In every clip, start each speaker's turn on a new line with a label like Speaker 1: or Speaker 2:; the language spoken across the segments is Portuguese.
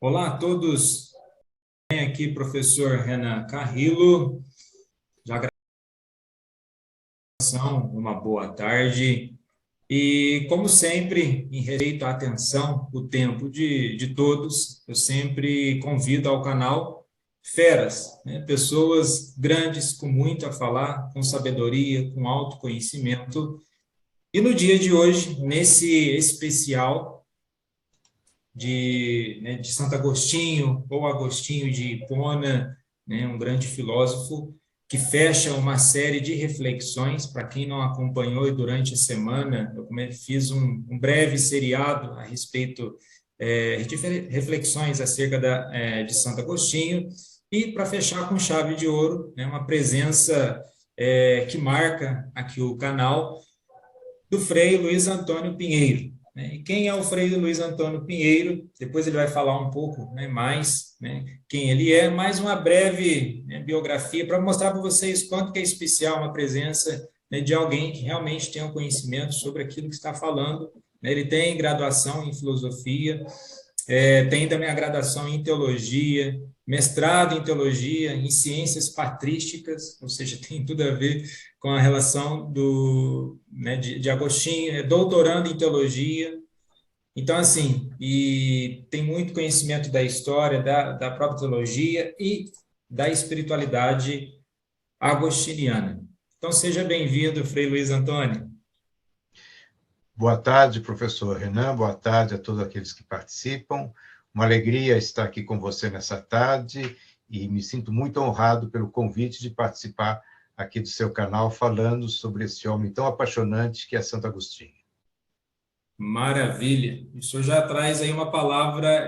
Speaker 1: Olá a todos, bem aqui professor Renan Carrillo, já gravação, uma boa tarde. E como sempre, em respeito à atenção, o tempo de todos, eu sempre convido ao canal feras, né? Pessoas grandes com muito a falar, com sabedoria, com autoconhecimento. E no dia de hoje, nesse especial de Santo Agostinho, ou Agostinho de Hipona, né, um grande filósofo, que fecha uma série de reflexões. Para quem não acompanhou, durante a semana, eu fiz um breve seriado a respeito de reflexões acerca de Santo Agostinho, e para fechar com chave de ouro, né, uma presença que marca aqui o canal, do Frei Luiz Antônio Pinheiro, né? E quem é o Frei Luiz Antônio Pinheiro? Depois ele vai falar um pouco, né, mais, né, quem ele é, mais uma breve, né, biografia para mostrar para vocês quanto que é especial uma presença, né, de alguém que realmente tem um conhecimento sobre aquilo que está falando, né? Ele tem graduação em filosofia, tem também a graduação em teologia, mestrado em teologia, em ciências patrísticas, ou seja, tem tudo a ver com a relação de Agostinho, é doutorando em teologia. Então, assim, e tem muito conhecimento da história, da própria teologia e da espiritualidade agostiniana. Então, seja bem-vindo, Frei Luiz Antônio.
Speaker 2: Boa tarde, professor Renan, boa tarde a todos aqueles que participam. Uma alegria estar aqui com você nessa tarde e me sinto muito honrado pelo convite de participar aqui do seu canal falando sobre esse homem tão apaixonante que é Santo Agostinho.
Speaker 1: Maravilha. O senhor já traz aí uma palavra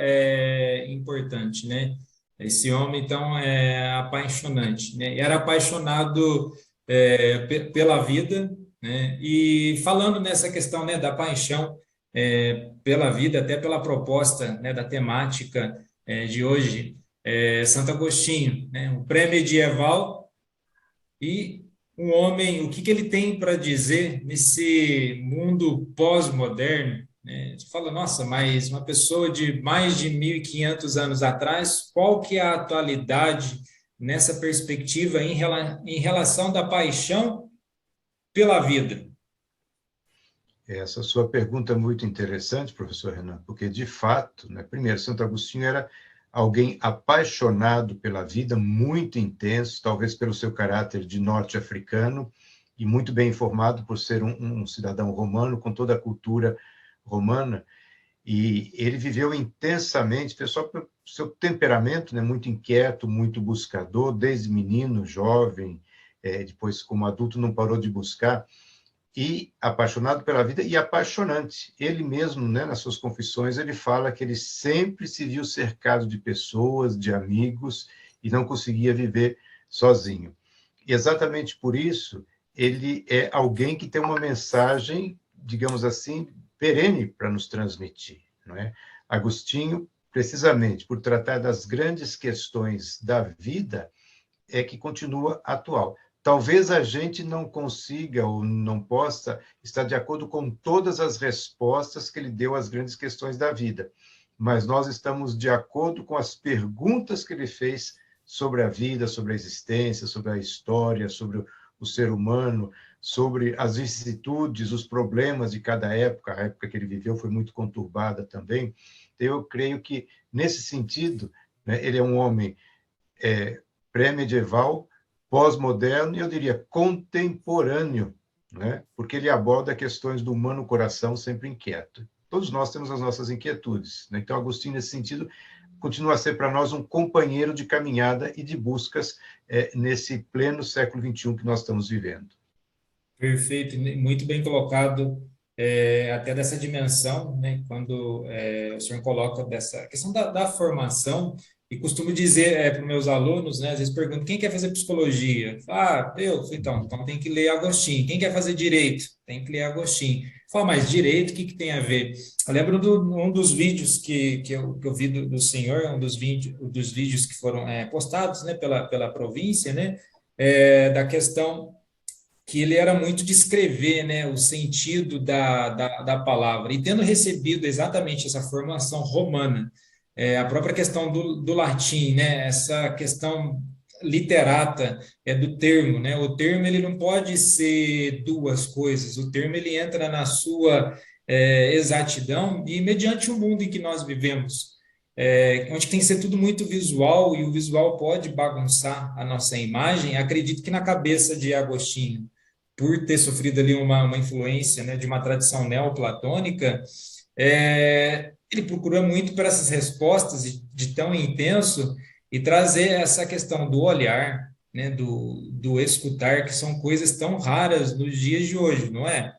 Speaker 1: importante, né? Esse homem, então, é apaixonante, né? E era apaixonado pela vida, né? E falando nessa questão, né, da paixão pela vida, até pela proposta, né, da temática de hoje, Santo Agostinho, né? O pré-medieval e um homem, o que que ele tem para dizer nesse mundo pós-moderno, né? Você fala, nossa, mas uma pessoa de mais de 1.500 anos atrás, qual que é a atualidade nessa perspectiva em relação da paixão pela vida?
Speaker 2: Essa sua pergunta é muito interessante, professor Renan, porque, de fato, né, primeiro, Santo Agostinho era alguém apaixonado pela vida, muito intenso, talvez pelo seu caráter de norte-africano, e muito bem informado por ser um cidadão romano, com toda a cultura romana, e ele viveu intensamente, pessoal, pelo seu temperamento, né, muito inquieto, muito buscador, desde menino, jovem, depois como adulto não parou de buscar, e apaixonado pela vida e apaixonante. Ele mesmo, né, nas suas confissões, ele fala que ele sempre se viu cercado de pessoas, de amigos, e não conseguia viver sozinho. E exatamente por isso, ele é alguém que tem uma mensagem, digamos assim, perene para nos transmitir, não é? Agostinho, precisamente por tratar das grandes questões da vida, é que continua atual. Talvez a gente não consiga ou não possa estar de acordo com todas as respostas que ele deu às grandes questões da vida, mas nós estamos de acordo com as perguntas que ele fez sobre a vida, sobre a existência, sobre a história, sobre o ser humano, sobre as vicissitudes, os problemas de cada época. A época que ele viveu foi muito conturbada também. Eu creio que, nesse sentido, né, ele é um homem pré-medieval, pós-moderno e, eu diria, contemporâneo, né? Porque ele aborda questões do humano coração sempre inquieto. Todos nós temos as nossas inquietudes, né? Então, Agostinho, nesse sentido, continua a ser para nós um companheiro de caminhada e de buscas nesse pleno século XXI que nós estamos vivendo.
Speaker 1: Perfeito, muito bem colocado, até dessa dimensão, né, quando o senhor coloca dessa questão da formação, e costumo dizer para os meus alunos, né, às vezes pergunto, quem quer fazer psicologia? Então tem que ler Agostinho. Quem quer fazer direito? Tem que ler Agostinho. Fala, mas direito, o que tem a ver? Eu lembro de um dos vídeos que eu vi do senhor, dos vídeos que foram postados, né, pela província, né, da questão que ele era muito de escrever, né, o sentido da palavra. E tendo recebido exatamente essa formação romana, a própria questão do latim, né? Essa questão literata do termo, né? O termo ele não pode ser duas coisas. O termo ele entra na sua exatidão e mediante o mundo em que nós vivemos, onde tem que ser tudo muito visual e o visual pode bagunçar a nossa imagem. Acredito que na cabeça de Agostinho, por ter sofrido ali uma influência, né, de uma tradição neoplatônica, ele procura muito por essas respostas de tão intenso e trazer essa questão do olhar, né, do escutar, que são coisas tão raras nos dias de hoje, não é?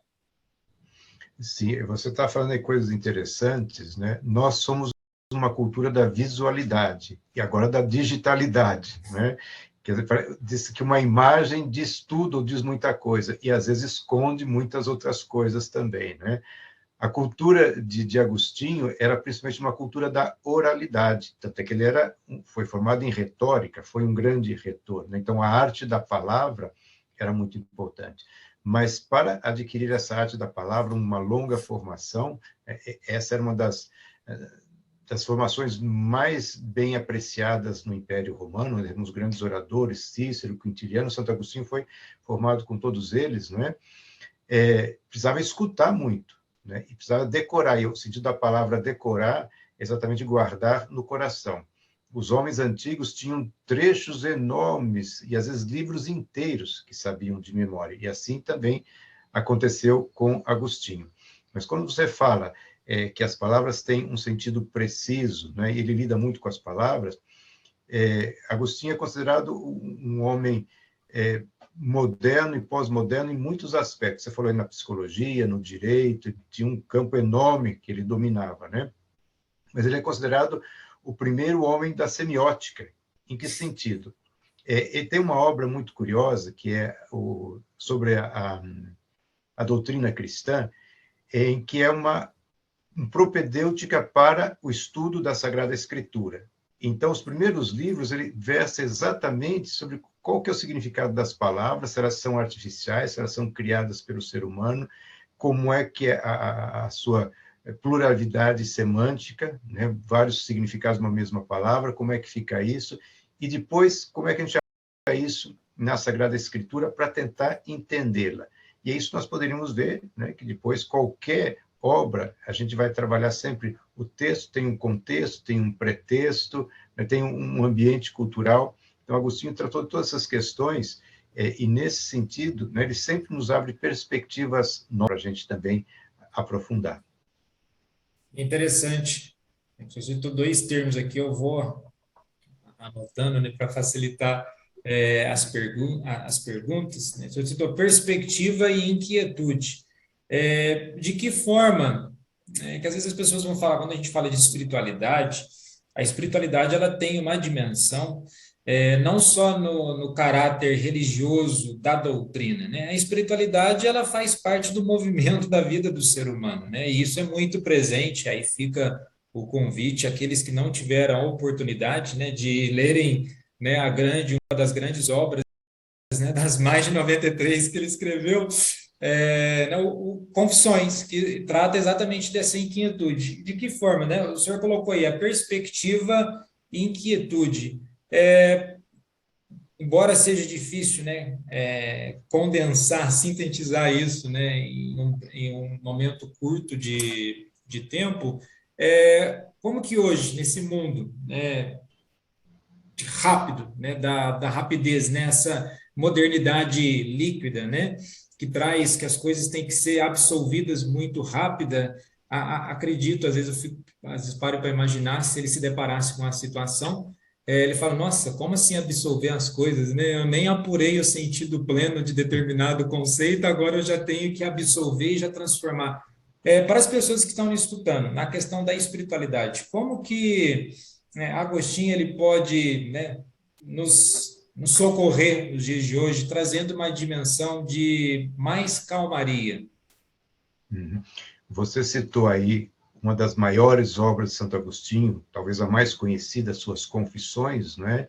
Speaker 2: Sim, você está falando de coisas interessantes, né? Nós somos uma cultura da visualidade e agora da digitalidade, né? Quer dizer, diz que uma imagem diz tudo ou diz muita coisa e às vezes esconde muitas outras coisas também, né? A cultura de Agostinho era principalmente uma cultura da oralidade, tanto é que ele foi formado em retórica, foi um grande retor, né? Então a arte da palavra era muito importante. Mas para adquirir essa arte da palavra, uma longa formação, essa era uma das formações mais bem apreciadas no Império Romano, né? Os grandes oradores, Cícero, Quintiliano, Santo Agostinho foi formado com todos eles, né? Precisava escutar muito, né? E precisava decorar, e o sentido da palavra decorar é exatamente guardar no coração. Os homens antigos tinham trechos enormes, e às vezes livros inteiros que sabiam de memória, e assim também aconteceu com Agostinho. Mas quando você fala que as palavras têm um sentido preciso, né? Ele lida muito com as palavras, Agostinho é considerado um homem moderno e pós-moderno em muitos aspectos. Você falou aí na psicologia, no direito, tinha um campo enorme que ele dominava, né? Mas ele é considerado o primeiro homem da semiótica. Em que sentido? Ele tem uma obra muito curiosa, que é sobre a doutrina cristã, em que é uma propedêutica para o estudo da Sagrada Escritura. Então, os primeiros livros, ele versa exatamente sobre qual que é o significado das palavras, se elas são artificiais, se elas são criadas pelo ser humano, como é que é a sua pluralidade semântica, né? Vários significados numa mesma palavra, como é que fica isso, e depois, como é que a gente aplica isso na Sagrada Escritura para tentar entendê-la. E é isso que nós poderíamos ver, né? Que depois qualquer obra, a gente vai trabalhar sempre o texto, tem um contexto, tem um pretexto, né, tem um ambiente cultural. Então, Agostinho tratou de todas essas questões, e nesse sentido, né, ele sempre nos abre perspectivas novas para a gente também aprofundar.
Speaker 1: Interessante. Eu citou dois termos aqui, eu vou anotando, né, para facilitar as perguntas. Né? Você citou perspectiva e inquietude. De que forma, que às vezes as pessoas vão falar, quando a gente fala de espiritualidade, a espiritualidade ela tem uma dimensão não só no caráter religioso da doutrina, né? A espiritualidade ela faz parte do movimento da vida do ser humano, né? E isso é muito presente. Aí fica o convite àqueles que não tiveram a oportunidade, né, de lerem, né, uma das grandes obras, né, das mais de 93 que ele escreveu, Confissões, que trata exatamente dessa inquietude. De que forma, né? O senhor colocou aí a perspectiva e inquietude. Embora seja difícil, né, condensar, sintetizar isso, né, em um momento curto de tempo, como que hoje, nesse mundo, né, rápido, né, da rapidez, né, essa modernidade líquida, né, que traz que as coisas têm que ser absolvidas muito rápida. Acredito, às vezes paro para imaginar se ele se deparasse com a situação, ele fala, nossa, como assim absolver as coisas, né? Eu nem apurei o sentido pleno de determinado conceito, agora eu já tenho que absolver e já transformar. Para as pessoas que estão me escutando, na questão da espiritualidade, como que Agostinho ele pode, né, nos socorrer nos dias de hoje, trazendo uma dimensão de mais calmaria.
Speaker 2: Uhum. Você citou aí uma das maiores obras de Santo Agostinho, talvez a mais conhecida, suas Confissões, né?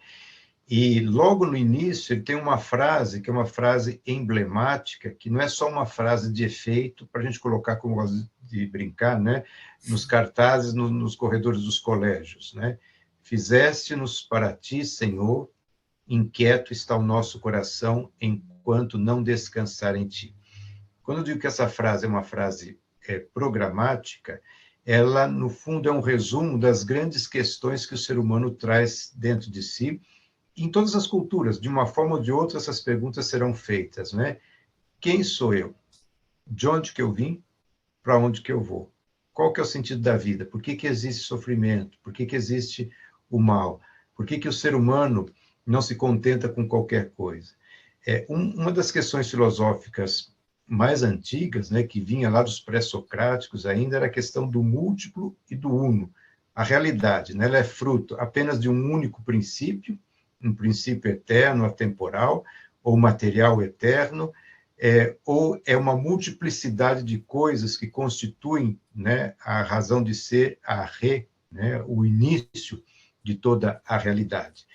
Speaker 2: E logo no início ele tem uma frase que é uma frase emblemática, que não é só uma frase de efeito para a gente colocar, como gosto de de brincar, né? Nos cartazes, nos corredores dos colégios, né? Fizeste-nos para ti, Senhor, inquieto está o nosso coração enquanto não descansar em ti. Quando eu digo que essa frase é uma frase programática, ela, no fundo, é um resumo das grandes questões que o ser humano traz dentro de si. Em todas as culturas, de uma forma ou de outra, essas perguntas serão feitas, né? Quem sou eu? De onde que eu vim? Para onde que eu vou? Qual que é o sentido da vida? Por que que existe sofrimento? Por que que existe o mal? Por que que o ser humano não se contenta com qualquer coisa? Uma das questões filosóficas mais antigas, né, que vinha lá dos pré-socráticos ainda, era a questão do múltiplo e do uno. A realidade, né, ela é fruto apenas de um único princípio, um princípio eterno, atemporal, ou material eterno, ou é uma multiplicidade de coisas que constituem, né, a razão de ser, né, o início de toda a realidade.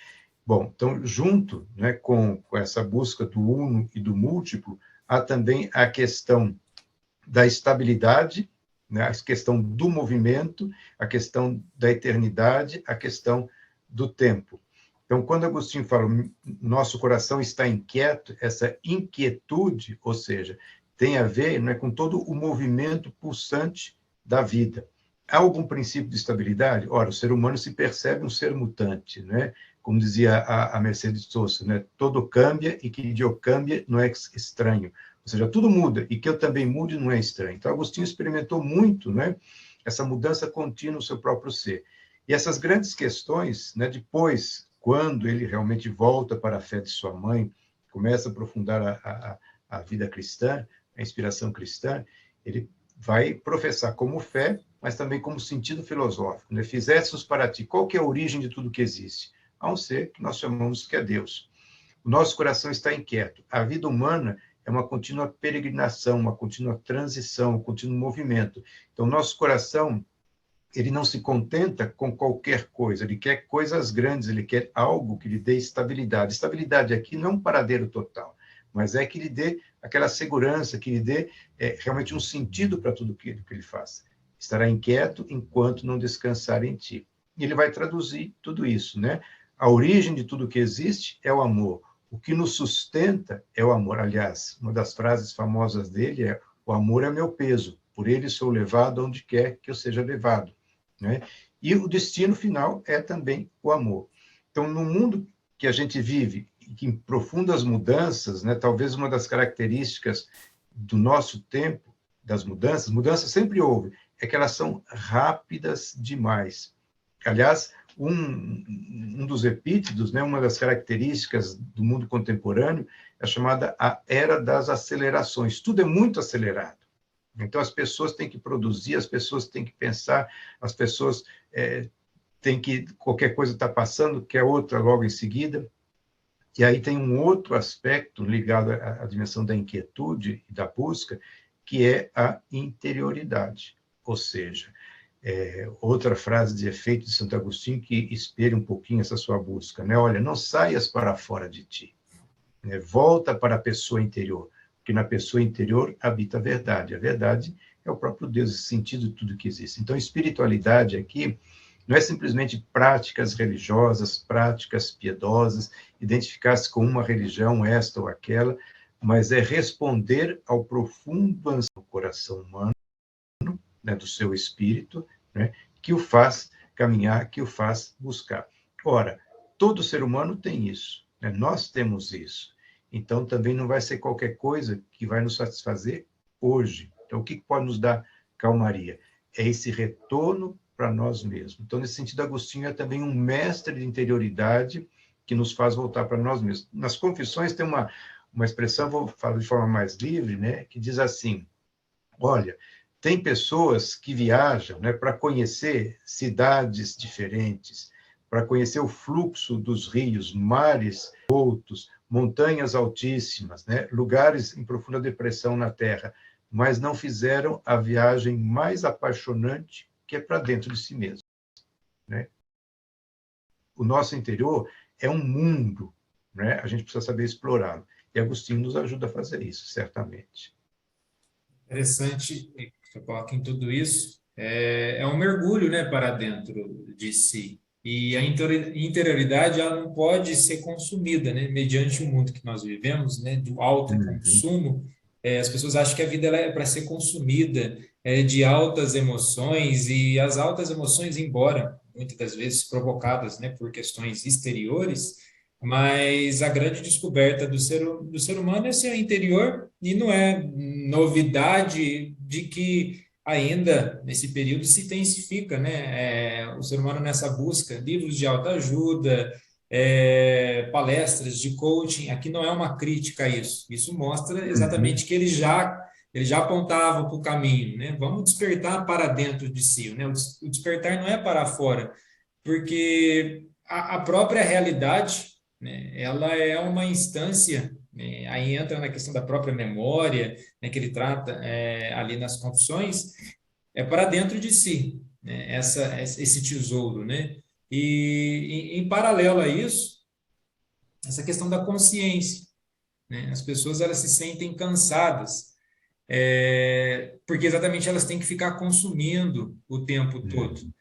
Speaker 2: Bom, então, junto, né, com essa busca do uno e do múltiplo, há também a questão da estabilidade, né, a questão do movimento, a questão da eternidade, a questão do tempo. Então, quando Agostinho fala, nosso coração está inquieto, essa inquietude, ou seja, tem a ver, né, com todo o movimento pulsante da vida. Há algum princípio de estabilidade? Ora, o ser humano se percebe um ser mutante, né? Como dizia a Mercedes Sosa, né? Todo cambia e que Dio cambia não é estranho. Ou seja, tudo muda e que eu também mude não é estranho. Então, Agostinho experimentou muito, né, essa mudança contínua no seu próprio ser. E essas grandes questões, né, depois, quando ele realmente volta para a fé de sua mãe, começa a aprofundar a vida cristã, a inspiração cristã, ele vai professar como fé, mas também como sentido filosófico. Né? Fizestes para ti. Qual que é a origem de tudo que existe? Há um ser que nós chamamos que é Deus. O nosso coração está inquieto. A vida humana é uma contínua peregrinação, uma contínua transição, um contínuo movimento. Então, nosso coração, ele não se contenta com qualquer coisa, ele quer coisas grandes, ele quer algo que lhe dê estabilidade. Estabilidade aqui não é um paradeiro total, mas é que lhe dê aquela segurança, que lhe dê realmente um sentido para tudo que ele faz. Estará inquieto enquanto não descansar em ti. E ele vai traduzir tudo isso, né? A origem de tudo que existe é o amor. O que nos sustenta é o amor. Aliás, uma das frases famosas dele é: o amor é meu peso, por ele sou levado onde quer que eu seja levado. Né? E o destino final é também o amor. Então, no mundo que a gente vive, em profundas mudanças, né, talvez uma das características do nosso tempo, das mudanças sempre houve, é que elas são rápidas demais. Aliás, um dos epítetos, né, uma das características do mundo contemporâneo é chamada a era das acelerações. Tudo é muito acelerado. Então, as pessoas têm que produzir, as pessoas têm que pensar, as pessoas têm que, qualquer coisa está passando, quer outra logo em seguida. E aí tem um outro aspecto ligado à dimensão da inquietude e da busca, que é a interioridade. Ou seja, outra frase de efeito de Santo Agostinho que espelha um pouquinho essa sua busca, né? Olha, não saias para fora de ti, né? Volta para a pessoa interior, porque na pessoa interior habita a verdade. A verdade é o próprio Deus, esse sentido de tudo que existe. Então, espiritualidade aqui não é simplesmente práticas religiosas, práticas piedosas, identificar-se com uma religião, esta ou aquela, mas é responder ao profundo anseio do coração humano, né, do seu espírito, né, que o faz caminhar, que o faz buscar. Ora, todo ser humano tem isso, né? Nós temos isso. Então, também não vai ser qualquer coisa que vai nos satisfazer hoje. Então, o que pode nos dar calmaria? É esse retorno para nós mesmos. Então, nesse sentido, Agostinho é também um mestre de interioridade que nos faz voltar para nós mesmos. Nas Confissões tem uma expressão, vou falar de forma mais livre, né, que diz assim: olha, tem pessoas que viajam, né, para conhecer cidades diferentes, para conhecer o fluxo dos rios, mares outros, montanhas altíssimas, né, lugares em profunda depressão na Terra, mas não fizeram a viagem mais apaixonante, que é para dentro de si mesmo. Né? O nosso interior é um mundo, né? A gente precisa saber explorá-lo. E Agostinho nos ajuda a fazer isso, certamente.
Speaker 1: Interessante que coloca em tudo isso, é um mergulho, né, para dentro de si. E a interioridade, ela não pode ser consumida, né, mediante o mundo que nós vivemos, né, do alto
Speaker 2: Uhum.
Speaker 1: consumo. As pessoas acham que a vida ela é para ser consumida, de altas emoções, e as altas emoções, embora muitas das vezes provocadas, né, por questões exteriores, mas a grande descoberta do ser humano é ser interior, e não é novidade de que ainda nesse período se intensifica, né? O ser humano nessa busca, livros de autoajuda, palestras de coaching. Aqui não é uma crítica a isso. Isso mostra
Speaker 2: Uhum.
Speaker 1: exatamente que ele já apontava para o caminho, né? Vamos despertar para dentro de si, né? O despertar não é para fora, porque a própria realidade, né, ela é uma instância, né, aí entra na questão da própria memória, né, que ele trata ali nas confissões, é para dentro de si, né, esse tesouro, né? E em paralelo a isso, essa questão da consciência, né? As pessoas elas se sentem cansadas, porque exatamente elas têm que ficar consumindo o tempo todo.
Speaker 2: Uhum.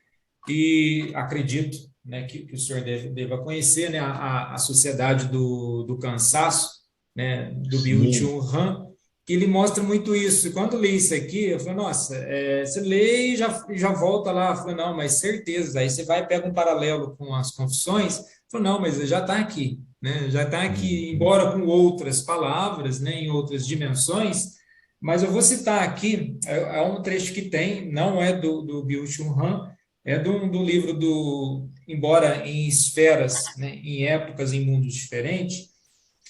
Speaker 1: E acredito, né, que o senhor deva conhecer, né, a sociedade do cansaço, né, do
Speaker 2: Sim.
Speaker 1: Byung-Chul Han, que ele mostra muito isso. E quando eu li isso aqui, eu falei, nossa, você lê e já volta lá. Eu falei, não, mas certeza. Aí você vai e pega um paralelo com as confissões. Eu falei, não, mas já está aqui, né? Já está aqui,
Speaker 2: Uhum.
Speaker 1: embora com outras palavras, né, em outras dimensões. Mas eu vou citar aqui, é um trecho que tem, não é do Byung-Chul Han, é do livro embora em esferas, né, em épocas, em mundos diferentes,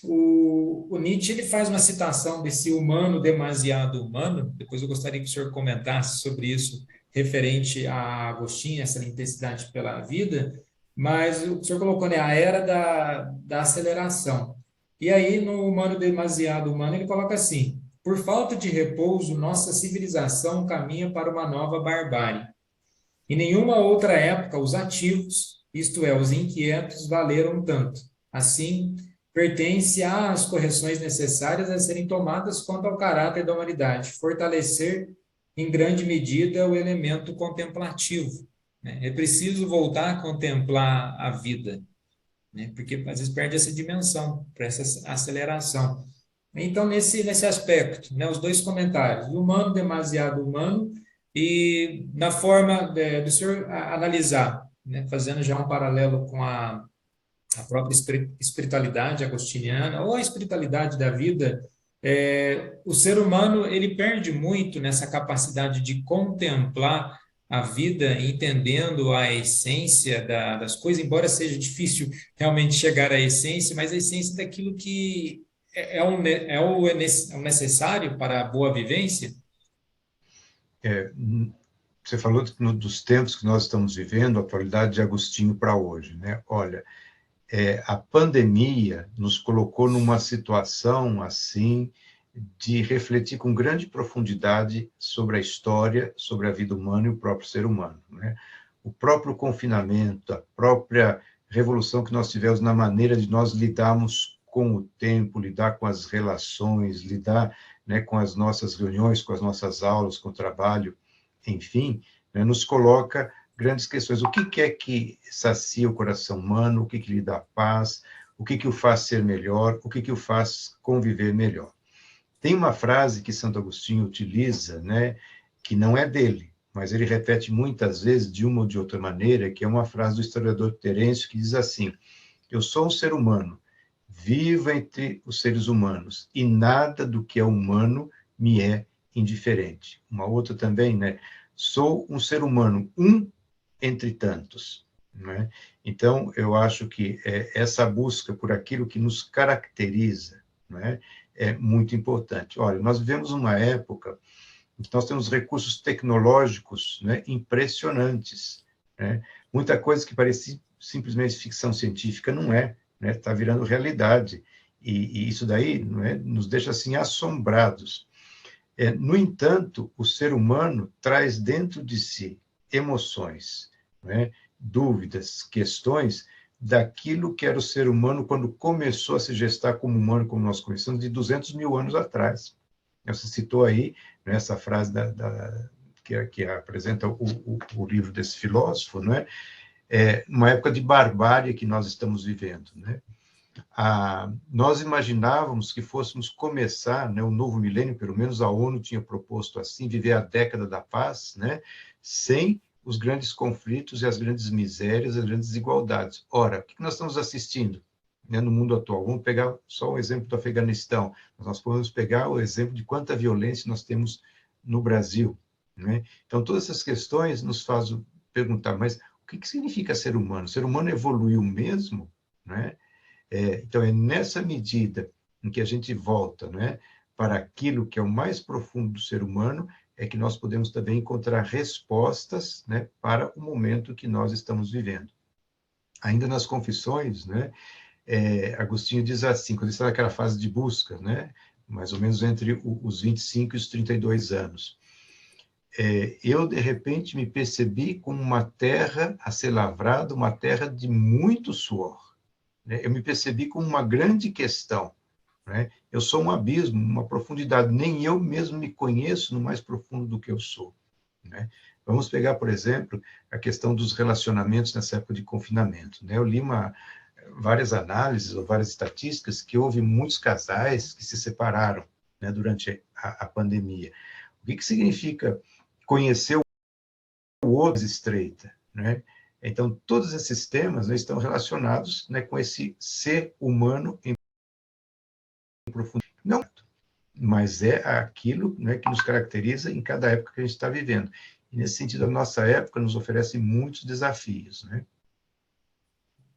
Speaker 1: o Nietzsche ele faz uma citação desse humano demasiado humano. Depois eu gostaria que o senhor comentasse sobre isso, referente a Agostinho, essa intensidade pela vida, mas o senhor colocou, né, a era da aceleração. E aí, no humano demasiado humano, ele coloca assim: por falta de repouso, nossa civilização caminha para uma nova barbárie. Em nenhuma outra época os ativos, isto é, os inquietos, valeram tanto. Assim, pertence às correções necessárias a serem tomadas quanto ao caráter da humanidade, fortalecer em grande medida o elemento contemplativo, né? É preciso voltar a contemplar a vida, né? Porque às vezes perde essa dimensão, para essa aceleração. Então, nesse aspecto, né, os dois comentários, o humano demasiado humano e na forma do senhor analisar, né, fazendo já um paralelo com a própria espiritualidade agostiniana ou a espiritualidade da vida, o ser humano ele perde muito nessa capacidade de contemplar a vida, entendendo a essência das coisas, embora seja difícil realmente chegar à essência, mas a essência daquilo que é o necessário para a boa vivência.
Speaker 2: É, você falou dos tempos que nós estamos vivendo, a atualidade de Agostinho para hoje, né? Olha, a pandemia nos colocou numa situação assim de refletir com grande profundidade sobre a história, sobre a vida humana e o próprio ser humano, né? O próprio confinamento, a própria revolução que nós tivemos na maneira de nós lidarmos com o tempo, lidar com as relações, lidar, né, com as nossas reuniões, com as nossas aulas, com o trabalho, enfim, né, nos coloca grandes questões. O que é que sacia o coração humano? O que lhe dá paz? O que o faz ser melhor? O que o faz conviver melhor? Tem uma frase que Santo Agostinho utiliza, né, que não é dele, mas ele repete muitas vezes, de uma ou de outra maneira, que é uma frase do historiador Terêncio, que diz assim: eu sou um ser humano, vivo entre os seres humanos, e nada do que é humano me é indiferente. Uma outra também, né? Sou um ser humano, um entre tantos. Né? Então, eu acho que essa busca por aquilo que nos caracteriza, né, é muito importante. Olha, nós vivemos uma época em que nós temos recursos tecnológicos, né, impressionantes. Né? Muita coisa que parecia simplesmente ficção científica não é, né? Está virando realidade. E isso daí, né, nos deixa assim assombrados. No entanto, o ser humano traz dentro de si emoções, né, dúvidas, questões daquilo que era o ser humano quando começou a se gestar como humano, como nós conhecemos, de 200 mil anos atrás. Você citou aí, né, essa frase que apresenta o livro desse filósofo, não é? Uma época de barbárie que nós estamos vivendo, né? Nós imaginávamos que fôssemos começar, né, o novo milênio, pelo menos a ONU tinha proposto assim, viver a década da paz, né, sem os grandes conflitos e as grandes misérias, as grandes desigualdades. Ora, o que nós estamos assistindo, né, no mundo atual? Vamos pegar só o exemplo do Afeganistão. Nós podemos pegar o exemplo de quanta violência nós temos no Brasil, né? Então, todas essas questões nos fazem perguntar, mas o que significa ser humano? Ser humano evoluiu mesmo, né? Então, é nessa medida em que a gente volta, né, para aquilo que é o mais profundo do ser humano, é que nós podemos também encontrar respostas, né, para o momento que nós estamos vivendo. Ainda nas Confissões, né, Agostinho diz assim, quando ele está naquela fase de busca, né, mais ou menos entre os 25 e os 32 anos, eu, de repente, me percebi como uma terra a ser lavrada, uma terra de muito suor. Eu me percebi como uma grande questão, né? Eu sou um abismo, uma profundidade, nem eu mesmo me conheço no mais profundo do que eu sou, né? Vamos pegar, por exemplo, a questão dos relacionamentos nessa época de confinamento, né? Eu li várias análises ou várias estatísticas que houve muitos casais que se separaram, né, durante a pandemia. O que significa conhecer o outro estreita, né? Então, todos esses temas, né, estão relacionados, né, com esse ser humano em profundidade. Não, mas é aquilo, né, que nos caracteriza em cada época que a gente está vivendo. E, nesse sentido, a nossa época nos oferece muitos desafios, né?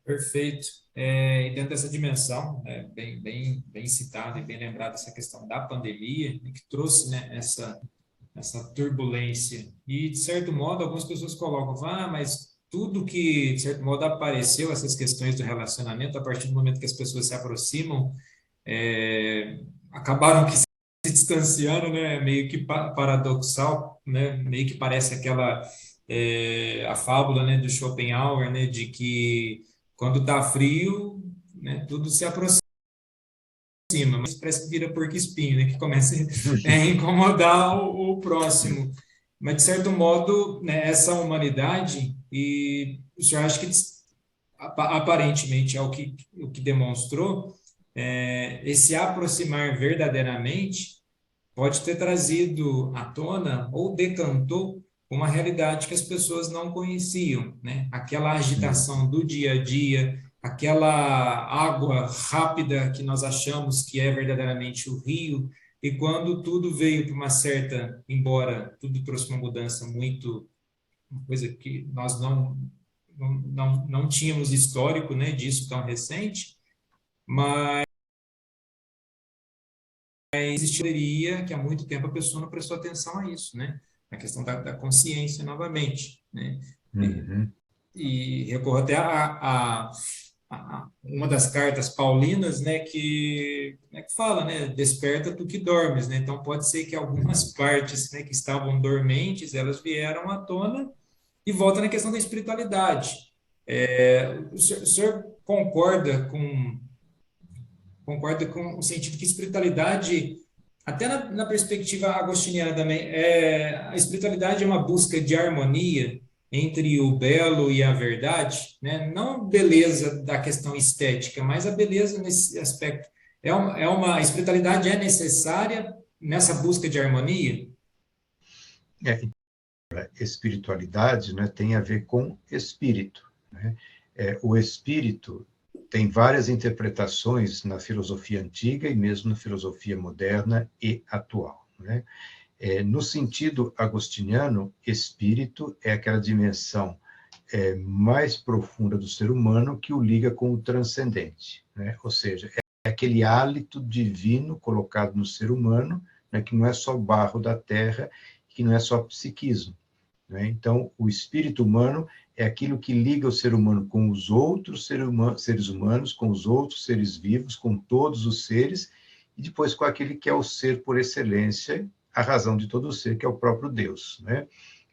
Speaker 1: Perfeito. E dentro dessa dimensão, bem citada e bem lembrada essa questão da pandemia, né, que trouxe, né, essa turbulência. E, de certo modo, algumas pessoas colocam, mas tudo que, de certo modo, apareceu, essas questões do relacionamento, a partir do momento que as pessoas se aproximam, acabaram que se distanciando, né? Meio que paradoxal, né? Meio que parece a fábula, né, do Schopenhauer, né, de que quando está frio, né, tudo se aproxima, mas parece que vira porco-espinho, né, que começa a incomodar o próximo. Mas, de certo modo, né, essa humanidade, e o senhor acha que aparentemente é o que demonstrou, esse aproximar verdadeiramente pode ter trazido à tona ou decantou uma realidade que as pessoas não conheciam, né? Aquela agitação do dia a dia, aquela água rápida que nós achamos que é verdadeiramente o rio, e quando tudo veio para uma certa, embora tudo trouxe uma mudança muito, uma coisa que nós não tínhamos histórico, né, disso tão recente, mas existiria que há muito tempo a pessoa não prestou atenção a isso, né? A questão da consciência novamente, né?
Speaker 2: Uhum.
Speaker 1: E recorro até a uma das cartas paulinas, né, que fala, né, desperta tu que dormes, né? Então pode ser que algumas partes, né, que estavam dormentes, elas vieram à tona e volta na questão da espiritualidade. O senhor concorda com o sentido que espiritualidade, até na perspectiva agostiniana também, a espiritualidade é uma busca de harmonia entre o belo e a verdade, né? Não beleza da questão estética, mas a beleza nesse aspecto. A espiritualidade é necessária nessa busca de harmonia?
Speaker 2: Espiritualidade, né, tem a ver com espírito, né? O espírito tem várias interpretações na filosofia antiga e mesmo na filosofia moderna e atual, né? No sentido agostiniano, espírito é aquela dimensão mais profunda do ser humano que o liga com o transcendente, né? Ou seja, é aquele hálito divino colocado no ser humano, né, que não é só barro da terra, que não é só psiquismo, né? Então, o espírito humano é aquilo que liga o ser humano com os outros seres humanos, com os outros seres vivos, com todos os seres, e depois com aquele que é o ser por excelência, a razão de todo o ser, que é o próprio Deus, né?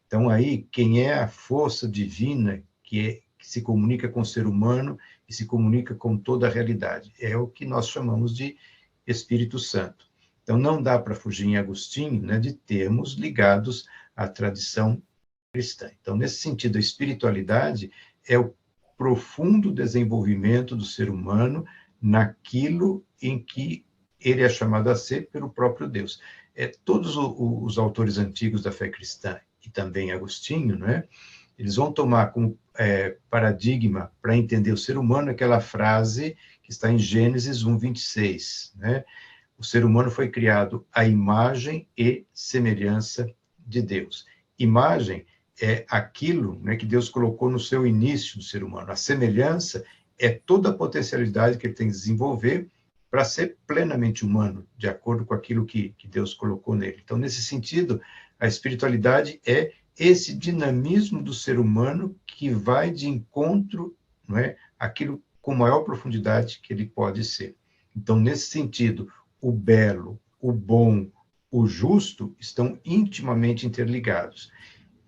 Speaker 2: Então, aí, quem é a força divina que se comunica com o ser humano e se comunica com toda a realidade? É o que nós chamamos de Espírito Santo. Então, não dá para fugir em Agostinho, né, de termos ligados a tradição cristã. Então, nesse sentido, a espiritualidade é o profundo desenvolvimento do ser humano naquilo em que ele é chamado a ser pelo próprio Deus. Todos os autores antigos da fé cristã, e também Agostinho, né, eles vão tomar como paradigma para entender o ser humano aquela frase que está em Gênesis 1:26, né? O ser humano foi criado à imagem e semelhança de Deus. Imagem é aquilo, né, que Deus colocou no seu início do ser humano. A semelhança é toda a potencialidade que ele tem que desenvolver para ser plenamente humano, de acordo com aquilo que Deus colocou nele. Então, nesse sentido, a espiritualidade é esse dinamismo do ser humano que vai de encontro, não é, aquilo com maior profundidade que ele pode ser. Então, nesse sentido, o belo, o bom, o justo estão intimamente interligados.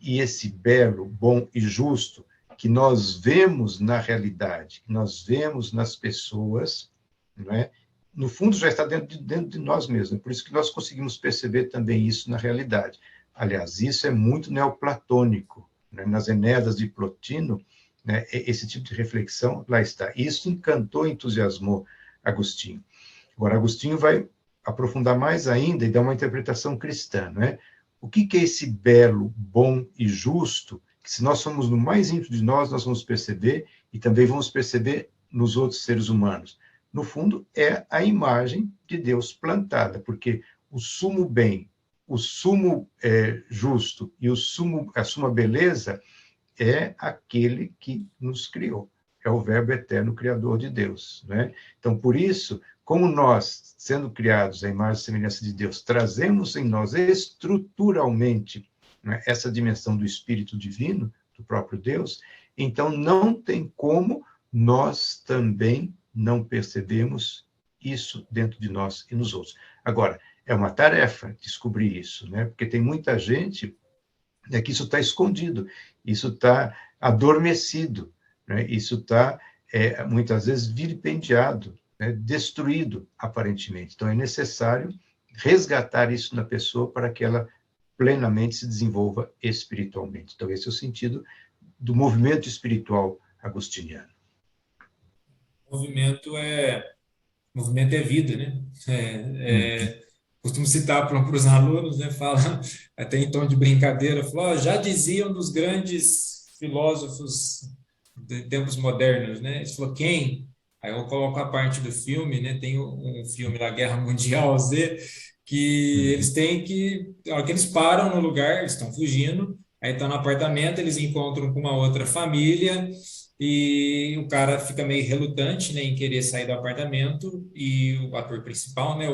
Speaker 2: E esse belo, bom e justo que nós vemos na realidade, que nós vemos nas pessoas, não é? No fundo já está dentro de nós mesmos. Por isso que nós conseguimos perceber também isso na realidade. Aliás, isso é muito neoplatônico, né? Nas Enéadas de Plotino, né? Esse tipo de reflexão lá está. Isso encantou, entusiasmou Agostinho. Agora, Agostinho vai aprofundar mais ainda e dar uma interpretação cristã, né? O que é esse belo, bom e justo, que se nós somos no mais íntimo de nós, nós vamos perceber, e também vamos perceber nos outros seres humanos. No fundo, é a imagem de Deus plantada, porque o sumo bem, o sumo justo e a suma beleza é aquele que nos criou. É o Verbo eterno Criador de Deus, né? Então, por isso, como nós, sendo criados à imagem e semelhança de Deus, trazemos em nós estruturalmente, né, essa dimensão do Espírito Divino, do próprio Deus, então não tem como nós também não percebemos isso dentro de nós e nos outros. Agora, é uma tarefa descobrir isso, né? Porque tem muita gente, né, que isso está escondido, isso está adormecido, né? Isso está, muitas vezes, vilipendiado, né? Destruído, aparentemente. Então, é necessário resgatar isso na pessoa para que ela plenamente se desenvolva espiritualmente. Então, esse é o sentido do movimento espiritual agostiniano.
Speaker 1: Movimento é vida, né? Costumo citar para os alunos, né? Fala até em tom de brincadeira, fala, já diziam dos grandes filósofos de tempos modernos, né? Ele falou, quem? Aí eu coloco a parte do filme, né? Tem um filme da Guerra Mundial Z, que eles têm que, na hora que eles param no lugar, eles estão fugindo, aí estão no apartamento, eles encontram com uma outra família, e o cara fica meio relutante, né, em querer sair do apartamento, e o ator principal, né,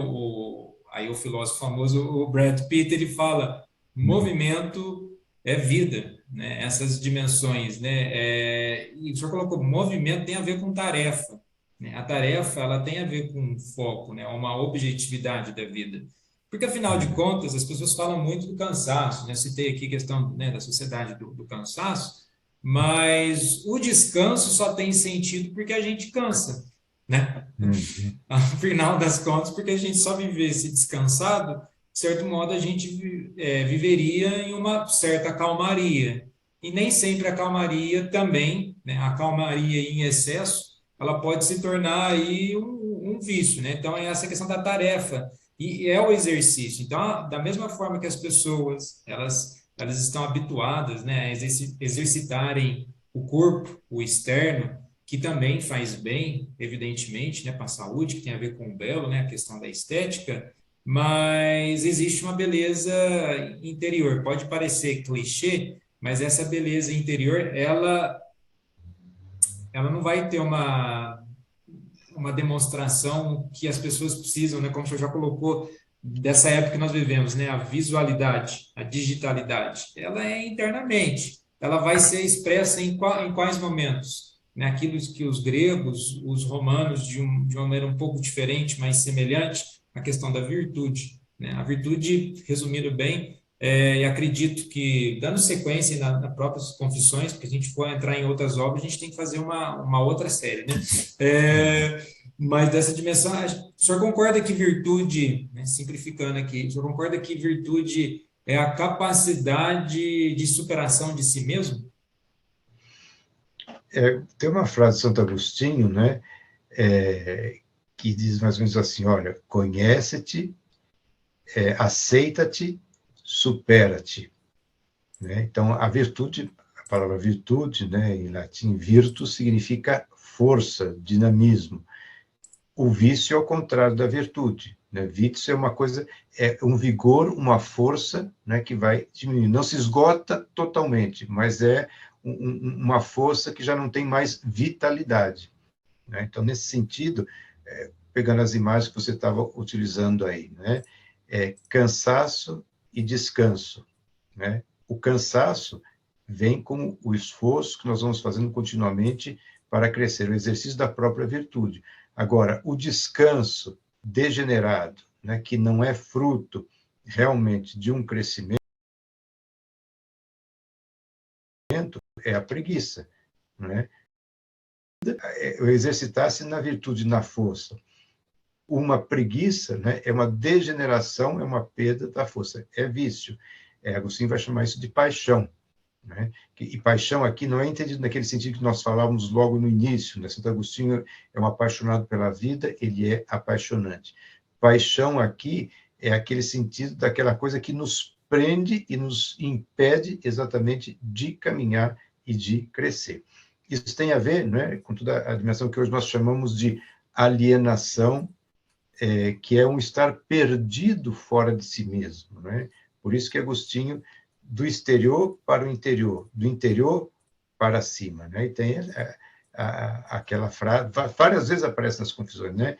Speaker 1: aí o filósofo famoso, o Brad Pitt, ele fala, movimento é vida, né, essas dimensões, né, e o senhor colocou, movimento tem a ver com tarefa, né, a tarefa, ela tem a ver com foco, né, uma objetividade da vida, porque afinal de contas, as pessoas falam muito do cansaço, né, citei aqui a questão, né, da sociedade do cansaço, mas o descanso só tem sentido porque a gente cansa, né? Ao final das contas, porque a gente só vivesse descansado, de certo modo a gente viveria em uma certa calmaria. E nem sempre a calmaria também, né? A calmaria em excesso, ela pode se tornar aí um vício, né? Então é essa questão da tarefa e é o exercício. Então, da mesma forma que as pessoas, elas estão habituadas, né, a exercitarem o corpo, o externo, que também faz bem, evidentemente, né, para a saúde, que tem a ver com o belo, né, a questão da estética, mas existe uma beleza interior. Pode parecer clichê, mas essa beleza interior, ela não vai ter uma demonstração que as pessoas precisam, né, como o senhor já colocou, dessa época que nós vivemos, né? A visualidade, a digitalidade, ela é internamente, ela vai ser expressa em quais momentos? Né? Aquilo que os gregos, os romanos, de uma maneira um pouco diferente, mas semelhante, a questão da virtude. Né? A virtude, resumindo bem, e acredito que, dando sequência nas próprias confissões, porque a gente for entrar em outras obras, a gente tem que fazer uma outra série, né? Mas dessa dimensão, o senhor concorda que virtude, né, simplificando aqui, o senhor concorda que virtude é a capacidade de superação de si mesmo?
Speaker 2: Tem uma frase de Santo Agostinho, né, que diz mais ou menos assim, olha, conhece-te, aceita-te, supera-te. Né? Então, a virtude, a palavra virtude, né, em latim, virtus, significa força, dinamismo. O vício é o contrário da virtude. Né? Vício é uma coisa, é um vigor, uma força, né, que vai diminuir. Não se esgota totalmente, mas é uma força que já não tem mais vitalidade. Né? Então, nesse sentido, pegando as imagens que você estava utilizando aí, né, cansaço e descanso. Né? O cansaço vem com o esforço que nós vamos fazendo continuamente para crescer, o exercício da própria virtude. Agora, o descanso degenerado, né, que não é fruto realmente de um crescimento, é a preguiça. Né? O exercitar-se na virtude, na força. Uma preguiça, né, é uma degeneração, é uma perda da força, é vício. Agostinho vai chamar isso de paixão. Né? E paixão aqui não é entendido naquele sentido que nós falávamos logo no início. Né? Santo Agostinho é um apaixonado pela vida, ele é apaixonante. Paixão aqui é aquele sentido daquela coisa que nos prende e nos impede exatamente de caminhar e de crescer. Isso tem a ver, né, com toda a dimensão que hoje nós chamamos de alienação, que é um estar perdido fora de si mesmo. Né? Por isso que Agostinho, do exterior para o interior, do interior para cima. Né? E tem aquela frase, várias vezes aparece nas confissões, né?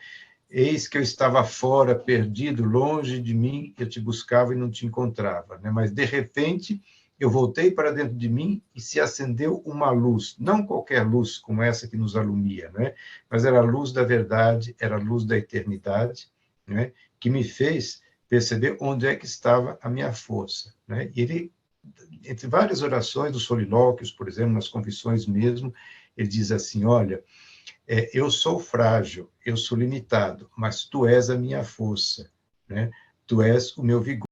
Speaker 2: Eis que eu estava fora, perdido, longe de mim, eu te buscava e não te encontrava. Né? Mas, de repente, eu voltei para dentro de mim e se acendeu uma luz, não qualquer luz como essa que nos alumia, né? Mas era a luz da verdade, era a luz da eternidade, né? Que me fez perceber onde é que estava a minha força. Né? E ele, entre várias orações dos solilóquios, por exemplo, nas confissões mesmo, ele diz assim, olha, eu sou frágil, eu sou limitado, mas tu és a minha força, né? Tu és o meu vigor,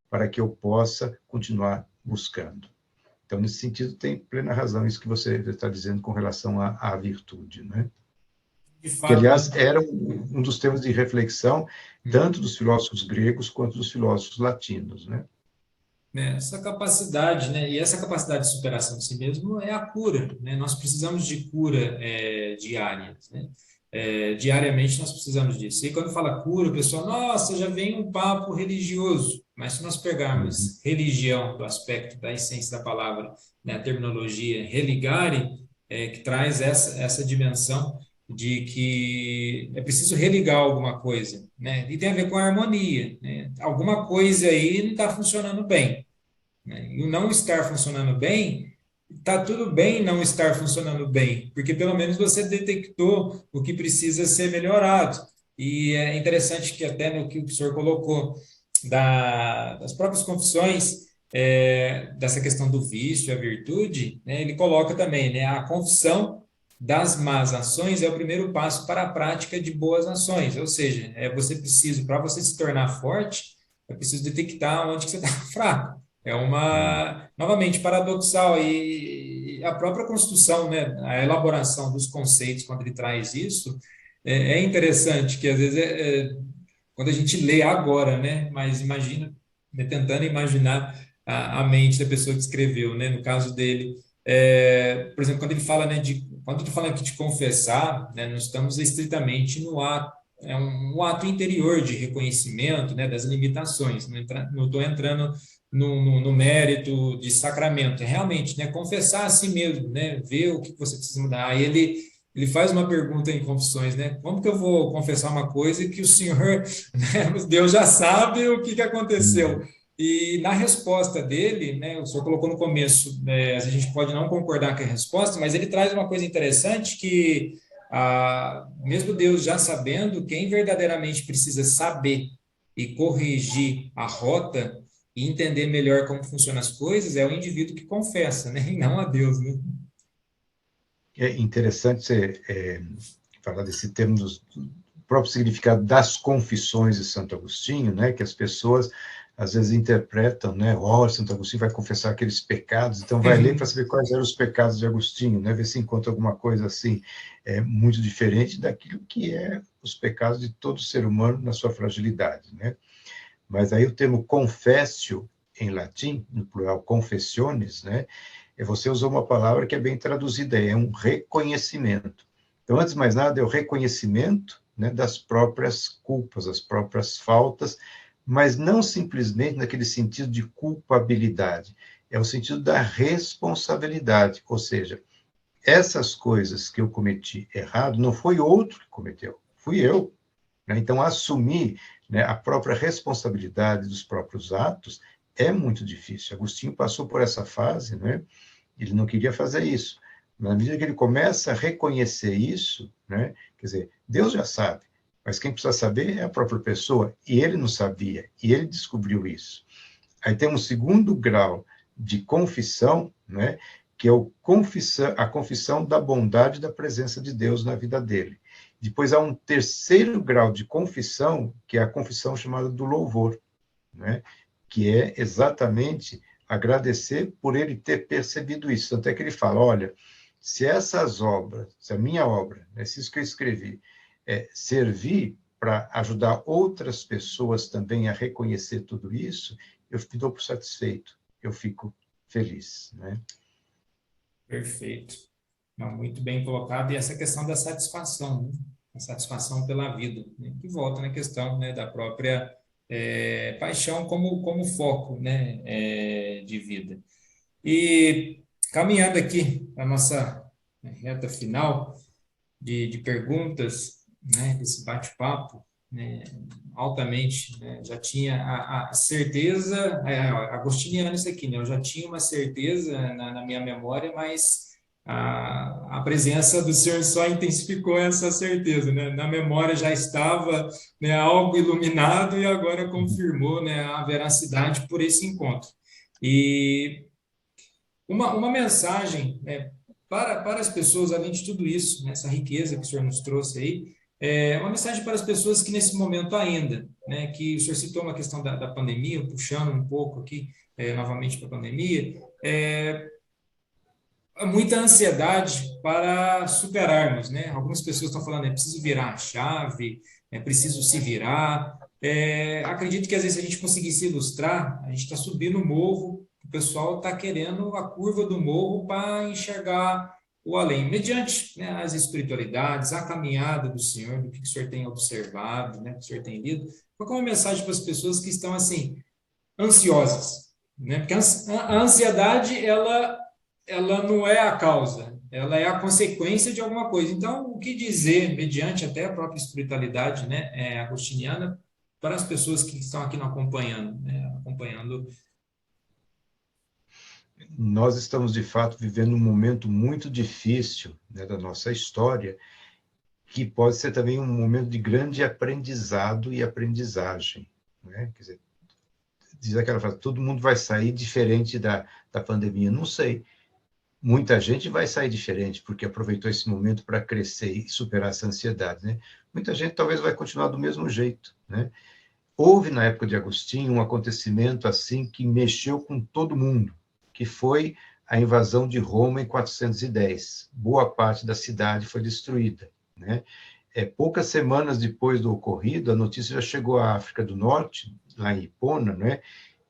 Speaker 2: para que eu possa continuar buscando. Então, nesse sentido, tem plena razão isso que você está dizendo com relação à virtude, né?
Speaker 1: De
Speaker 2: Que,
Speaker 1: fato,
Speaker 2: aliás, era um dos temas de reflexão, tanto dos filósofos gregos quanto dos filósofos latinos, né?
Speaker 1: né, essa capacidade, né, e essa capacidade de superação de si mesmo é a cura, né? Nós precisamos de cura diária, né? Diariamente nós precisamos disso. E quando fala cura, o pessoal, nossa, já vem um papo religioso. Mas se nós
Speaker 2: Uhum.
Speaker 1: pegarmos religião do aspecto da essência da palavra, né, a terminologia religare, que traz essa dimensão de que é preciso religar alguma coisa, né? E tem a ver com a harmonia, né? Alguma coisa aí não está funcionando bem, né? E o não estar funcionando bem, está tudo bem não estar funcionando bem, porque pelo menos você detectou o que precisa ser melhorado. E é interessante que até no que o senhor colocou das próprias confissões, dessa questão do vício, a virtude, né, ele coloca também, né, a confissão das más ações é o primeiro passo para a prática de boas ações, ou seja, você precisa, para você se tornar forte, é preciso detectar onde que você está fraco. É
Speaker 2: Uhum.
Speaker 1: uma, novamente, paradoxal. E a própria construção, né, a elaboração dos conceitos, quando ele traz isso, é interessante, que às vezes quando a gente lê agora, né, mas imagina, né, tentando imaginar a mente da pessoa que escreveu, né, no caso dele, por exemplo, quando ele fala, né, quando ele fala aqui de confessar, né, nós estamos estritamente no ato, é um ato interior de reconhecimento, né, das limitações, não estou entrando no mérito de sacramento, é realmente, né, confessar a si mesmo, né, ver o que você precisa mudar. Aí ele faz uma pergunta em Confissões, né? Como que eu vou confessar uma coisa que o Senhor, né, Deus já sabe o que aconteceu?
Speaker 2: Uhum.
Speaker 1: E na resposta dele, né, o senhor colocou no começo, a gente pode não concordar com a resposta, mas ele traz uma coisa interessante que, mesmo Deus já sabendo, quem verdadeiramente precisa saber e corrigir a rota e entender melhor como funcionam as coisas é o indivíduo que confessa, né, e não a Deus, né?
Speaker 2: É interessante você falar desse termo do próprio significado das confissões de Santo Agostinho, né, que as pessoas às vezes interpretam, né? Oh, Santo Agostinho vai confessar aqueles pecados, então vai ler para saber quais eram os pecados de Agostinho, né? Ver se encontra alguma coisa assim, muito diferente daquilo que é os pecados de todo ser humano na sua fragilidade, né? Mas aí o termo confessio, em latim, no plural confessiones, né? Você usou uma palavra que é bem traduzida, é um reconhecimento. Então, antes de mais nada, é o reconhecimento, né, das próprias culpas, das próprias faltas, mas não simplesmente naquele sentido de culpabilidade, é o sentido da responsabilidade, ou seja, essas coisas que eu cometi errado, não foi outro que cometeu, fui eu, né? Então, assumir, né, a própria responsabilidade dos próprios atos é muito difícil. Agostinho passou por essa fase, né? Ele não queria fazer isso. Na medida que ele começa a reconhecer isso, né? Quer dizer, Deus já sabe, mas quem precisa saber é a própria pessoa, e ele não sabia, e ele descobriu isso. Aí tem um segundo grau de confissão, né? Que é a confissão da bondade da presença de Deus na vida dele. Depois há um terceiro grau de confissão, que é a confissão chamada do louvor, né? Que é exatamente agradecer por ele ter percebido isso. Tanto é que ele fala, olha, se essas obras, se a minha obra, né, se isso que eu escrevi, servir para ajudar outras pessoas também a reconhecer tudo isso, eu me dou por satisfeito, eu fico feliz, né?
Speaker 1: Perfeito. Não, muito bem colocado. E essa questão da satisfação, né? A satisfação pela vida, né? Que volta na questão, né, da própria paixão como foco, né, de vida. E caminhando aqui para a nossa reta final de perguntas, né, desse bate-papo, né, altamente, né, já tinha a certeza, agostiniano isso aqui, né, eu já tinha uma certeza na minha memória, mas a presença do Senhor só intensificou essa certeza, né? Na memória já estava, né, algo iluminado e agora confirmou, né, a veracidade por esse encontro. E uma mensagem, né, para as pessoas, além de tudo isso, né, essa riqueza que o Senhor nos trouxe aí, uma mensagem para as pessoas que nesse momento ainda, né, que o Senhor citou uma questão da pandemia, puxando um pouco aqui, novamente para a pandemia, há muita ansiedade para superarmos, né? Algumas pessoas estão falando, é preciso virar a chave, é preciso se virar. Acredito que às vezes a gente conseguisse ilustrar, a gente está subindo o morro, o pessoal está querendo a curva do morro para enxergar o além, mediante, né, as espiritualidades, a caminhada do Senhor, do que o Senhor tem observado, né, que o Senhor tem lido. Qual é uma mensagem para as pessoas que estão assim ansiosas, né? Porque a ansiedade ela não é a causa, ela é a consequência de alguma coisa. Então, o que dizer, mediante até a própria espiritualidade, né, agostiniana, para as pessoas que estão aqui nos acompanhando, né, acompanhando.
Speaker 2: Nós estamos, de fato, vivendo um momento muito difícil, né, da nossa história, que pode ser também um momento de grande aprendizado e aprendizagem, né? Quer dizer, diz aquela frase, todo mundo vai sair diferente da pandemia. Não sei. Muita gente vai sair diferente, porque aproveitou esse momento para crescer e superar essa ansiedade, né? Muita gente talvez vai continuar do mesmo jeito, né? Houve, na época de Agostinho, um acontecimento assim que mexeu com todo mundo, que foi a invasão de Roma em 410. Boa parte da cidade foi destruída, né? Poucas semanas depois do ocorrido, a notícia já chegou à África do Norte, lá em Hipona, né?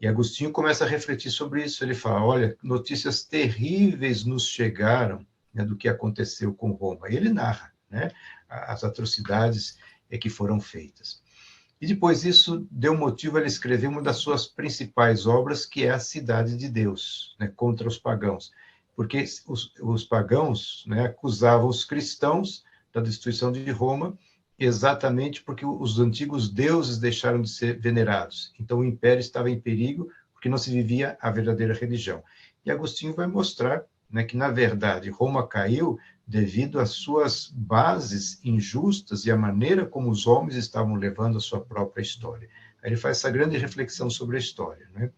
Speaker 2: E Agostinho começa a refletir sobre isso. Ele fala, olha, notícias terríveis nos chegaram, né, do que aconteceu com Roma. E ele narra, né, as atrocidades que foram feitas. E depois isso deu motivo a ele escrever uma das suas principais obras, que é a Cidade de Deus, né, contra os pagãos. Porque os pagãos, né, acusavam os cristãos da destruição de Roma, exatamente porque os antigos deuses deixaram de ser venerados. Então o império estava em perigo, porque não se vivia a verdadeira religião. E Agostinho vai mostrar, né, que, na verdade, Roma caiu devido às suas bases injustas e à maneira como os homens estavam levando a sua própria história. Aí ele faz essa grande reflexão sobre a história, né?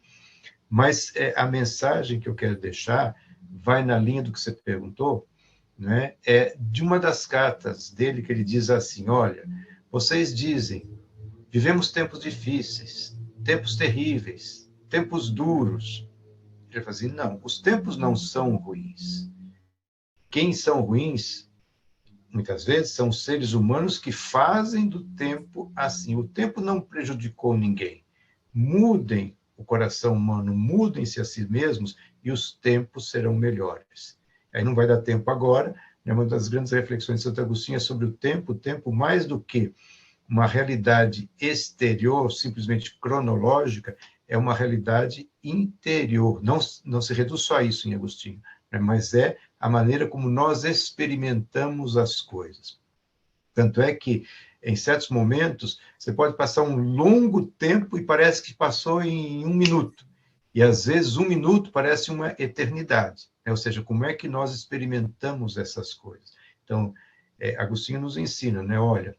Speaker 2: Mas a mensagem que eu quero deixar vai na linha do que você perguntou, né? É de uma das cartas dele, que ele diz assim, olha, vocês dizem, vivemos tempos difíceis, tempos terríveis, tempos duros. Ele fala assim, não, os tempos não são ruins. Quem são ruins, muitas vezes, são os seres humanos que fazem do tempo assim. O tempo não prejudicou ninguém. Mudem o coração humano, mudem-se a si mesmos e os tempos serão melhores. Aí não vai dar tempo agora, né? Uma das grandes reflexões de Santo Agostinho é sobre o tempo mais do que uma realidade exterior, simplesmente cronológica, é uma realidade interior. Não se reduz só a isso em Agostinho, né? Mas é a maneira como nós experimentamos as coisas. Tanto é que, em certos momentos, você pode passar um longo tempo e parece que passou em 1 minuto. E, às vezes, 1 minuto parece uma eternidade, né? Ou seja, como é que nós experimentamos essas coisas. Então, Agostinho nos ensina, né? Olha,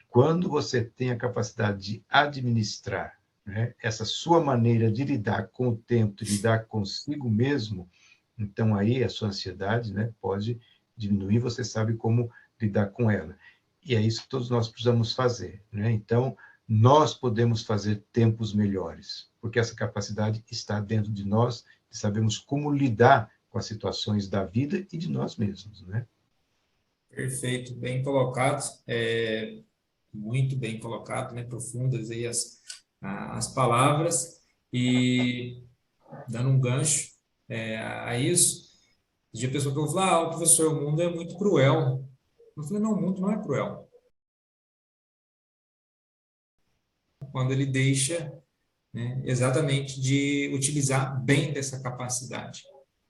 Speaker 2: quando você tem a capacidade de administrar, né, essa sua maneira de lidar com o tempo, de lidar consigo mesmo, então aí a sua ansiedade, né, pode diminuir, você sabe como lidar com ela. E é isso que todos nós precisamos fazer, né? Então, nós podemos fazer tempos melhores, porque essa capacidade está dentro de nós, e sabemos como lidar com as situações da vida e de nós mesmos, né?
Speaker 1: Perfeito, bem colocado, muito bem colocado, né? Profundas aí as palavras, e dando um gancho a isso, a pessoa que eu falo, professor, o mundo é muito cruel. Eu falei, não, o mundo não é cruel. Quando ele deixa, né, exatamente de utilizar bem dessa capacidade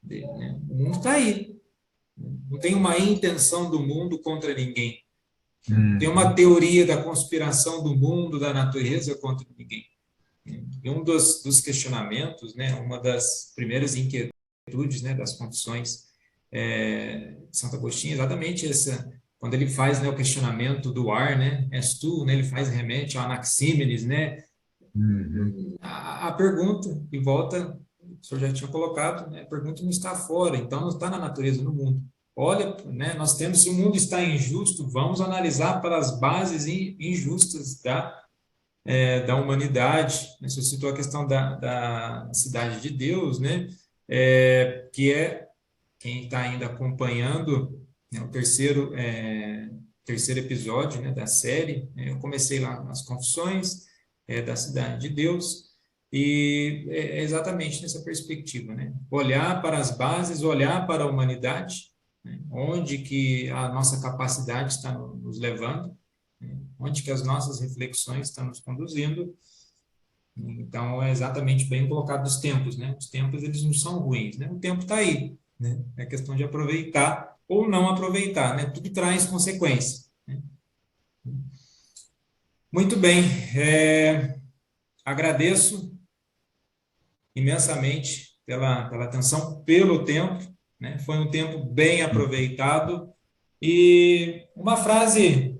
Speaker 1: dele, né? O mundo está aí. Não tem uma intenção do mundo contra ninguém. Não tem uma teoria da conspiração do mundo, da natureza contra ninguém. E um dos questionamentos, né, uma das primeiras inquietudes, né, das confissões de Santo Agostinho, exatamente essa, quando ele faz, né, o questionamento do ar, né, és tu, né, ele faz remete ao Anaxímenes, né, a pergunta, e volta, o senhor já tinha colocado, né, a pergunta não está fora, então não está na natureza, no mundo. Olha, né, nós temos, se o mundo está injusto, vamos analisar para as bases injustas da humanidade. Você citou a questão da cidade de Deus, né, que é, quem está ainda acompanhando, né, o terceiro episódio, né, da série, né, eu comecei lá nas Confissões da Cidade de Deus, e é exatamente nessa perspectiva, né? Olhar para as bases, olhar para a humanidade, né? Onde que a nossa capacidade está nos levando, né? Onde que as nossas reflexões estão nos conduzindo. Então, é exatamente bem colocado os tempos, né? Os tempos, eles não são ruins, né? O tempo está aí, né? É questão de aproveitar ou não aproveitar, né? Tudo traz consequência, né? Muito bem, agradeço imensamente pela atenção, pelo tempo, né? Foi um tempo bem aproveitado, e uma frase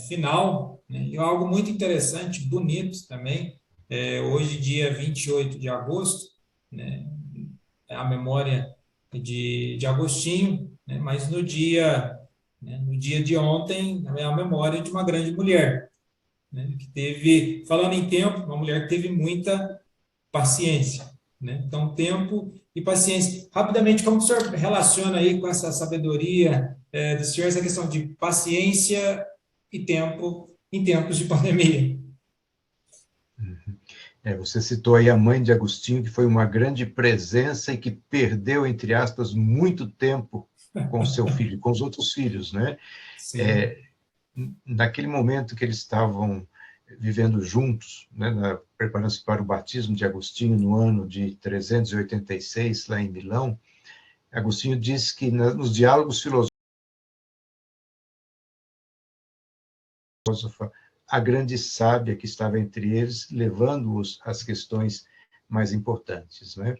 Speaker 1: final, né? E algo muito interessante, bonito também, hoje, dia 28 de agosto, né? É a memória de Agostinho, né? Mas no dia de ontem, é a memória de uma grande mulher, né? Que teve, falando em tempo, uma mulher que teve muita paciência, né? Então, tempo e paciência. Rapidamente, como o senhor relaciona aí com essa sabedoria do senhor, essa questão de paciência e tempo em tempos de pandemia?
Speaker 2: Você citou aí a mãe de Agostinho, que foi uma grande presença e que perdeu, entre aspas, muito tempo com o seu filho, com os outros filhos, né?
Speaker 1: Sim.
Speaker 2: Naquele momento que eles estavam vivendo juntos, né, preparando-se para o batismo de Agostinho no ano de 386, lá em Milão, Agostinho diz que nos diálogos filosóficos, a grande sábia que estava entre eles, levando-os às questões mais importantes, né?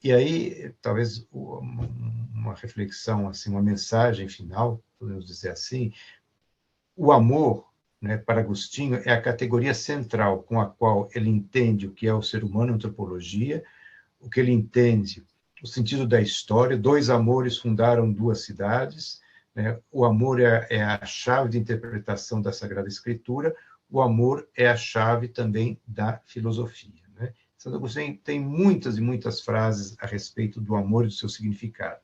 Speaker 2: E aí, talvez uma reflexão, assim, uma mensagem final, podemos dizer assim, o amor, né, para Agostinho, é a categoria central com a qual ele entende o que é o ser humano, a antropologia, o que ele entende, o sentido da história. Dois amores fundaram duas cidades, né? O amor é a chave de interpretação da Sagrada Escritura, o amor é a chave também da filosofia, né? Santo Agostinho tem muitas e muitas frases a respeito do amor e do seu significado,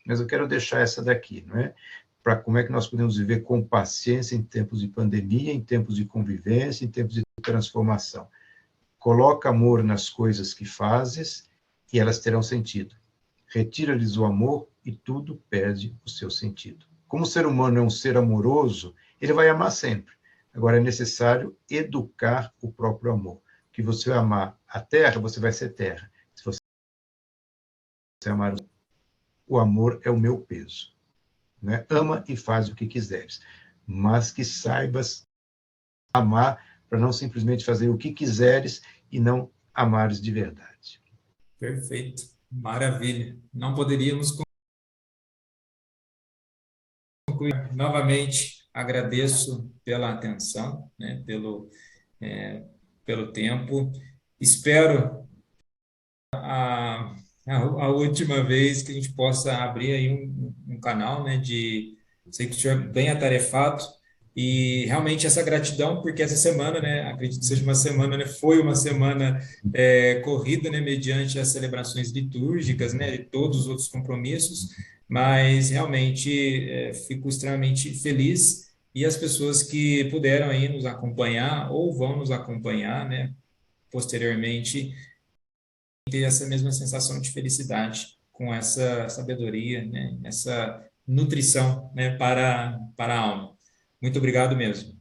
Speaker 2: mas eu quero deixar essa daqui, não é? Para como é que nós podemos viver com paciência em tempos de pandemia, em tempos de convivência, em tempos de transformação. Coloca amor nas coisas que fazes e elas terão sentido. Retira-lhes o amor e tudo perde o seu sentido. Como o ser humano é um ser amoroso, ele vai amar sempre. Agora, é necessário educar o próprio amor. Que você amar a terra, você vai ser terra. Se você amar o amor, é o meu peso. Né? Ama e faz o que quiseres, mas que saibas amar para não simplesmente fazer o que quiseres e não amares de verdade.
Speaker 1: Perfeito, maravilha. Não poderíamos concluir. Novamente, agradeço pela atenção, né, pelo tempo. Espero a última vez que a gente possa abrir aí um canal, né, sei que o senhor é bem atarefado, e realmente essa gratidão, porque essa semana, né, acredito que seja uma semana, né, foi uma semana corrida, né, mediante as celebrações litúrgicas, né, e todos os outros compromissos, mas realmente fico extremamente feliz, e as pessoas que puderam aí nos acompanhar ou vão nos acompanhar, né, posteriormente, ter essa mesma sensação de felicidade com essa sabedoria, né? Essa nutrição, né? Para a alma. Muito obrigado mesmo.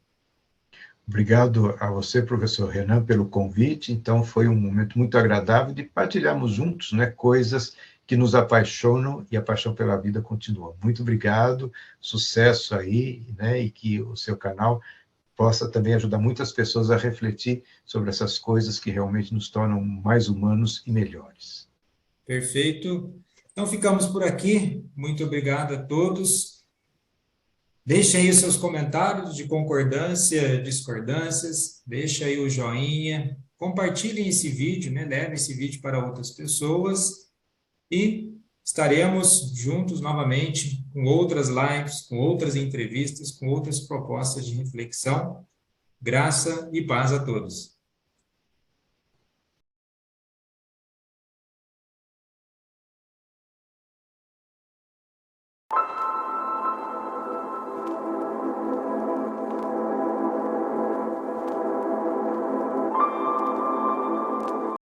Speaker 2: Obrigado a você, professor Renan, pelo convite. Então, foi um momento muito agradável de partilharmos juntos, né, coisas que nos apaixonam e a paixão pela vida continua. Muito obrigado, sucesso aí, né, e que o seu canal possa também ajudar muitas pessoas a refletir sobre essas coisas que realmente nos tornam mais humanos e melhores.
Speaker 1: Perfeito. Então, ficamos por aqui. Muito obrigado a todos. Deixem aí os seus comentários de concordância, discordâncias. Deixa aí o joinha. Compartilhem esse vídeo, né? Levem esse vídeo para outras pessoas. E estaremos juntos novamente com outras lives, com outras entrevistas, com outras propostas de reflexão. Graça e paz a todos.